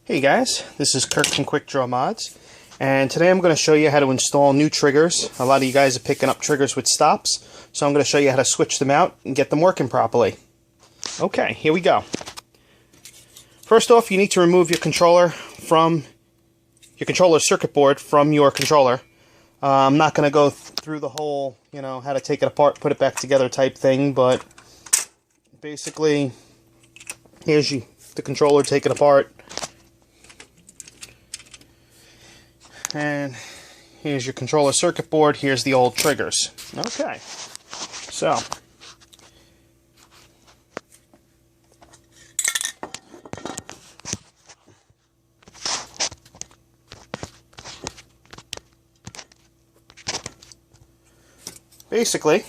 Hey guys, this is Kirk from Quick Draw Mods, and today I'm going to show you how to install new triggers. A lot of you guys are picking up triggers with stops, so I'm going to show you how to switch them out and get them working properly. Okay, here we go. First off, you need to remove your controller from your controller circuit board from your controller. I'm not going to go through the whole, how to take it apart, put it back together type thing, but basically, here's the controller, take it apart. And here's your controller circuit board, here's the old triggers. Okay, so basically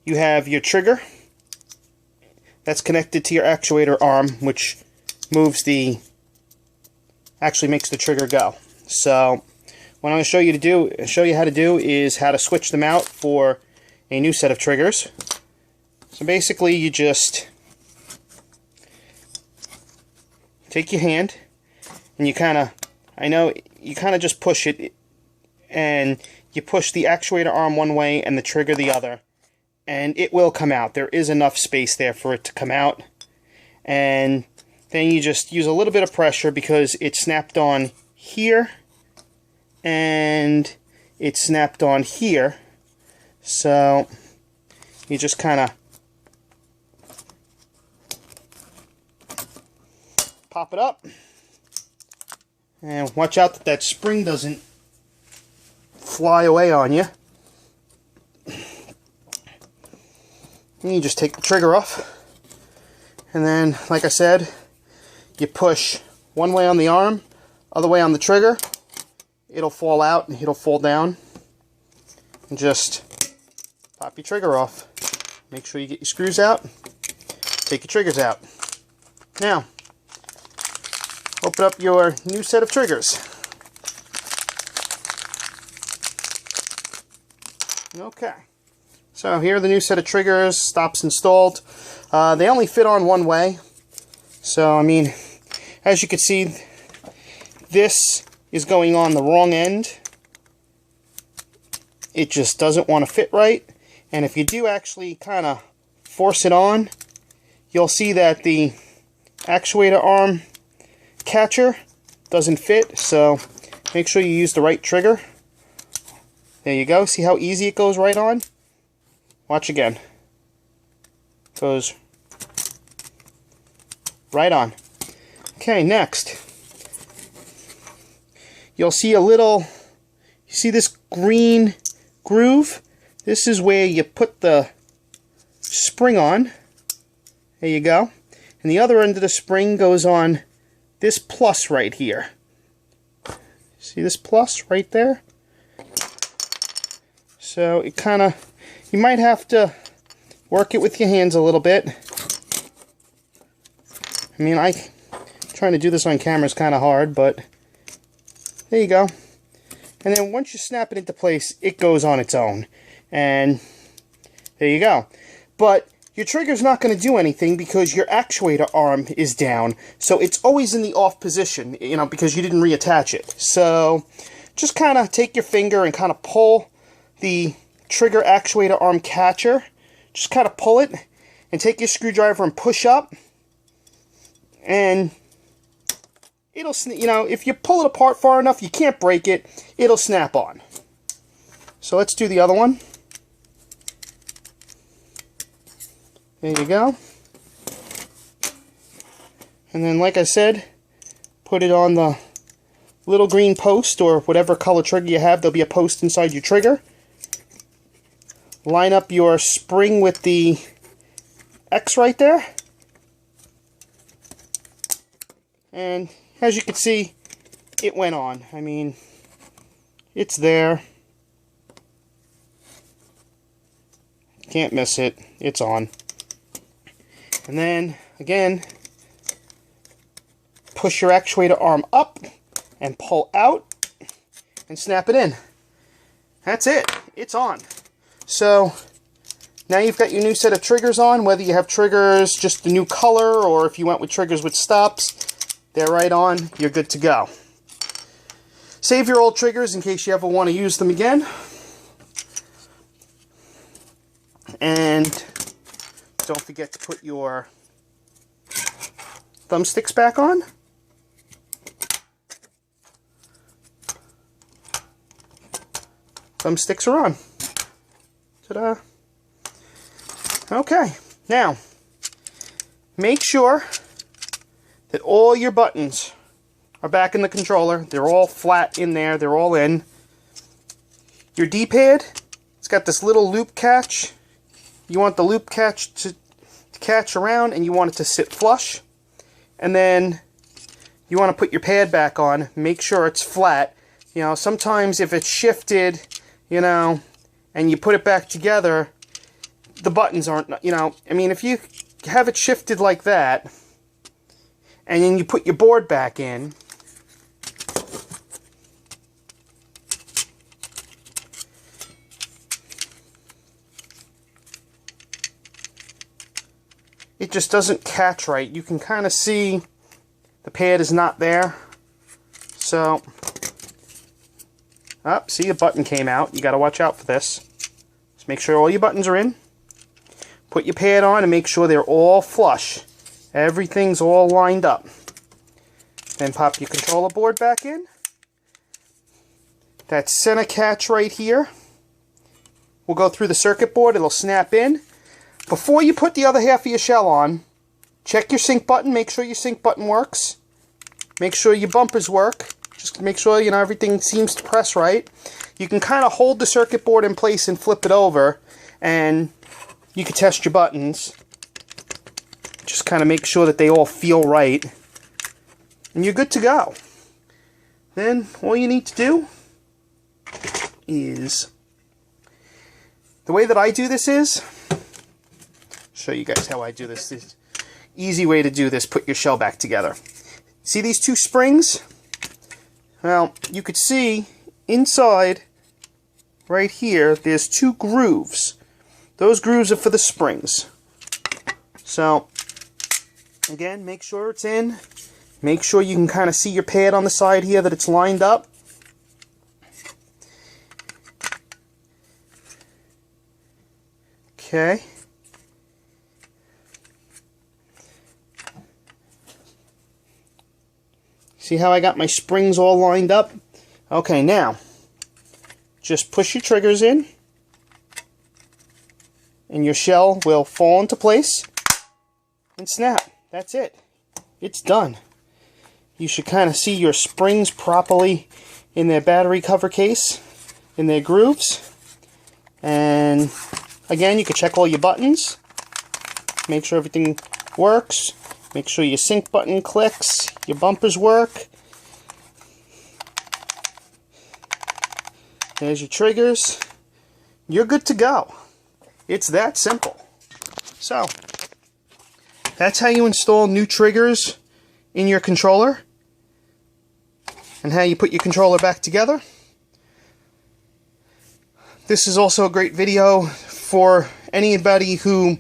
you have your trigger that's connected to your actuator arm, which actually makes the trigger go. So what I'm going to show you how to do is how to switch them out for a new set of triggers. So basically you just take your hand and you kind of just push it, and you push the actuator arm one way and the trigger the other, and it will come out. There is enough space there for it to come out, and then you just use a little bit of pressure because it snapped on here and it snapped on here. So you just kind of pop it up and watch out that spring doesn't fly away on you. And you just take the trigger off, and then, like I said, you push one way on the arm, other way on the trigger. It'll fall out and it'll fall down. And just pop your trigger off. Make sure you get your screws out. Take your triggers out. Now, open up your new set of triggers. Okay. So here are the new set of triggers. Stops installed. They only fit on one way. So, as you can see, this is going on the wrong end. It just doesn't want to fit right. And if you do actually kind of force it on, you'll see that the actuator arm catcher doesn't fit. So make sure you use the right trigger. There you go. See how easy it goes right on? Watch again. Goes right on. Okay, next, you'll see you see this green groove? This is where you put the spring on. There you go. And the other end of the spring goes on this plus right here. See this plus right there? So you might have to work it with your hands a little bit. Trying to do this on camera is kind of hard, but there you go. And then once you snap it into place, it goes on its own. And there you go. But your trigger's not going to do anything because your actuator arm is down. So it's always in the off position, because you didn't reattach it. So just kind of take your finger and kind of pull the trigger actuator arm catcher. Just kind of pull it and take your screwdriver and push up. And it'll, if you pull it apart far enough, you can't break it, it'll snap on. So let's do the other one. There you go. And then, like I said, put it on the little green post, or whatever color trigger you have. There'll be a post inside your trigger. Line up your spring with the X right there. And as you can see, it went on. It's there. Can't miss it. It's on. And then, again, push your actuator arm up and pull out and snap it in. That's it. It's on. So now you've got your new set of triggers on, whether you have triggers just the new color or if you went with triggers with stops. they're right on, you're good to go. Save your old triggers in case you ever want to use them again. And don't forget to put your thumbsticks back on. Thumbsticks are on. Ta-da. Okay, now make sure that all your buttons are back in the controller. They're all flat in there. They're all in. Your D-pad, it's got this little loop catch. You want the loop catch to catch around, and you want it to sit flush. And then you want to put your pad back on. Make sure it's flat. You know, sometimes if it's shifted, you know, and you put it back together, the buttons aren't, you know, I mean, if you have it shifted like that, and then you put your board back in, it just doesn't catch right. You can kind of see the pad is not there. So, see, a button came out. You got to watch out for this. Just make sure all your buttons are in. Put your pad on and make sure they're all flush. Everything's all lined up. Then pop your controller board back in. That center catch right here will go through the circuit board. It'll snap in. Before you put the other half of your shell on, check your sync button. Make sure your sync button works. Make sure your bumpers work. Just make sure, you know, everything seems to press right. You can kind of hold the circuit board in place and flip it over, and you can test your buttons. Just kind of make sure that they all feel right, and you're good to go. Then all you need to do is, the way that I do this is, show you guys how I do this. This easy way to do this: put your shell back together. See these two springs? Well, you could see inside right here there's two grooves. Those grooves are for the springs. So again, make sure it's in. Make sure you can kind of see your pad on the side here, that it's lined up. Okay. See how I got my springs all lined up? Okay, now, just push your triggers in, and your shell will fall into place and snap. That's it. It's done. You should kind of see your springs properly in their battery cover case, in their grooves. And again, you can check all your buttons. Make sure everything works. Make sure your sync button clicks, your bumpers work. There's your triggers. You're good to go. It's that simple. So, that's how you install new triggers in your controller, and how you put your controller back together. This is also a great video for anybody who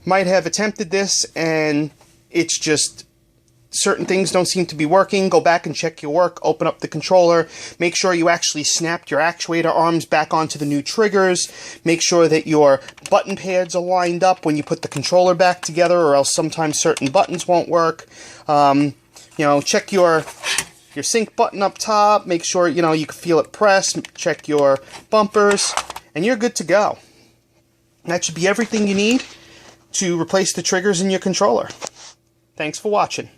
might have attempted this and it's just certain things don't seem to be working. Go back and check your work, open up the controller, make sure you actually snapped your actuator arms back onto the new triggers, make sure that your button pads are lined up when you put the controller back together, or else sometimes certain buttons won't work. You know, check your sync button up top, make sure, you know, you can feel it press, check your bumpers, and you're good to go. That should be everything you need to replace the triggers in your controller. Thanks for watching.